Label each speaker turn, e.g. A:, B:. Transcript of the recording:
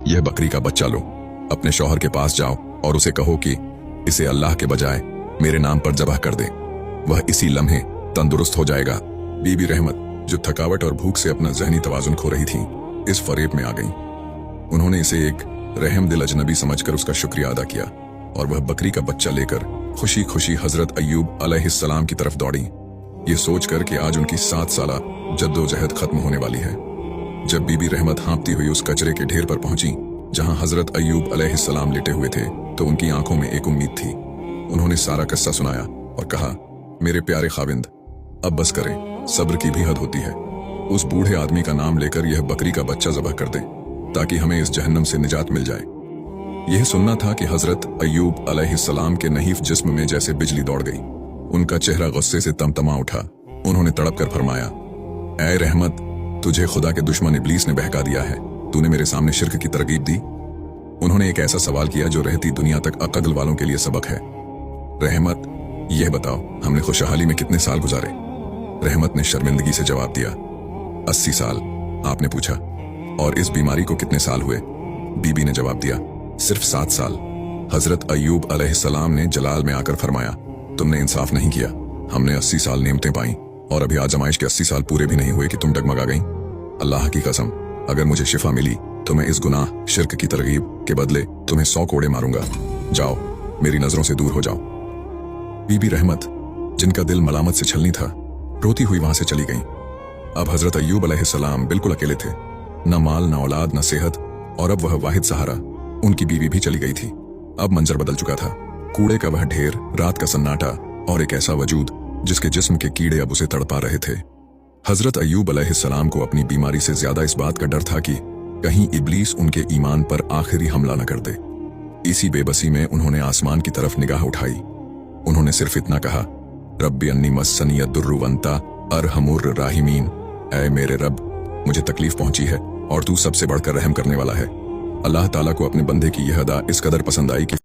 A: यह बकरी का बच्चा लो, अपने शौहर के पास जाओ और उसे कहो कि इसे अल्लाह के बजाय मेरे नाम पर जबह कर दे, वह इसी लम्हे तंदुरुस्त हो जाएगा। बीबी रहमत, जो थकावट और भूख से अपना ज़हनी तवाजुन खो रही थी, इस फरेब में आ गईं। उन्होंने इसे एक रहमदिल अजनबी समझकर उसका शुक्रिया अदा किया और वह बकरी का बच्चा लेकर खुशी खुशी हजरत अय्यूब अलैहिस्सलाम की तरफ दौड़ी, ये सोचकर कि आज उनकी 7 साला जद्दोजहद खत्म होने वाली है। जब बीबी रहमत हाँपती हुई उस कचरे के ढेर पर पहुंची जहां हजरत अय्यूब अलैहिस्सलाम लेटे हुए थे, तो उनकी आंखों में एक उम्मीद थी। उन्होंने सारा किस्सा सुनाया और कहा, मेरे प्यारे खाविंद, अब बस करें, सब्र की भी हद होती है। उस बूढ़े आदमी का नाम लेकर यह बकरी का बच्चा ज़बह कर दे ताकि हमें इस जहन्नम से निजात मिल जाए। यह सुनना था कि हजरत अय्यूब अलैहिस्सलाम के नहीफ जिस्म में जैसे बिजली दौड़ गई। उनका चेहरा गुस्से से तमतमा उठा। उन्होंने तड़प कर फरमाया, ऐ रहमत, तुझे खुदा के दुश्मन इब्लीस ने बहका दिया है। तूने मेरे सामने शिर्क की तरगीब दी। उन्होंने एक ऐसा सवाल किया जो रहती दुनिया तक अक्ल वालों के लिए सबक है। रहमत, यह बताओ, हमने खुशहाली में कितने साल गुजारे? रहमत ने शर्मिंदगी से जवाब दिया, 80 साल। आपने पूछा, और इस बीमारी को कितने साल हुए? बीबी ने जवाब दिया, सिर्फ 7 साल। हजरत अय्यूब अलैहिस्सलाम ने जलाल में आकर फरमाया, तुमने इंसाफ नहीं किया। हमने 80 साल नेमतें पाई और अभी आजमाइश के 80 साल पूरे भी नहीं हुए कि तुम डगमगा गई। अल्लाह की कसम, अगर मुझे शिफा मिली तो मैं इस गुनाह शिर्क की तरगीब के बदले तुम्हें 100 कोड़े मारूंगा। जाओ, मेरी नजरों से दूर हो जाओ। बीबी रहमत, जिनका दिल मलामत से छलनी था, रोती हुई वहां से चली गईं। अब हजरत अय्यूब अलैहिस्सलाम बिल्कुल अकेले थे, न माल, न औलाद, न सेहत, और अब वह वाहिद सहारा उनकी बीवी भी चली गई थी। अब मंजर बदल चुका था। कूड़े का वह ढेर, रात का सन्नाटा और एक ऐसा वजूद जिसके जिस्म के कीड़े अब उसे तड़पा रहे थे। हजरत अय्यूब अलैहिस्सलाम को अपनी बीमारी से ज्यादा इस बात का डर था कि कहीं इब्लीस उनके ईमान पर आखिरी हमला न कर दे। इसी बेबसी में उन्होंने आसमान की तरफ निगाह उठाई। उन्होंने सिर्फ इतना कहा, रब्बी अन्नी मस्सनी अद्दुर्रु वंता अरहमुर राहिमीन, ऐ मेरे रब, मुझे तकलीफ पहुंची है और तू सबसे बढ़कर रहम करने वाला है। अल्लाह ताला को अपने बंदे की यह अदा इस कदर पसंद आई कि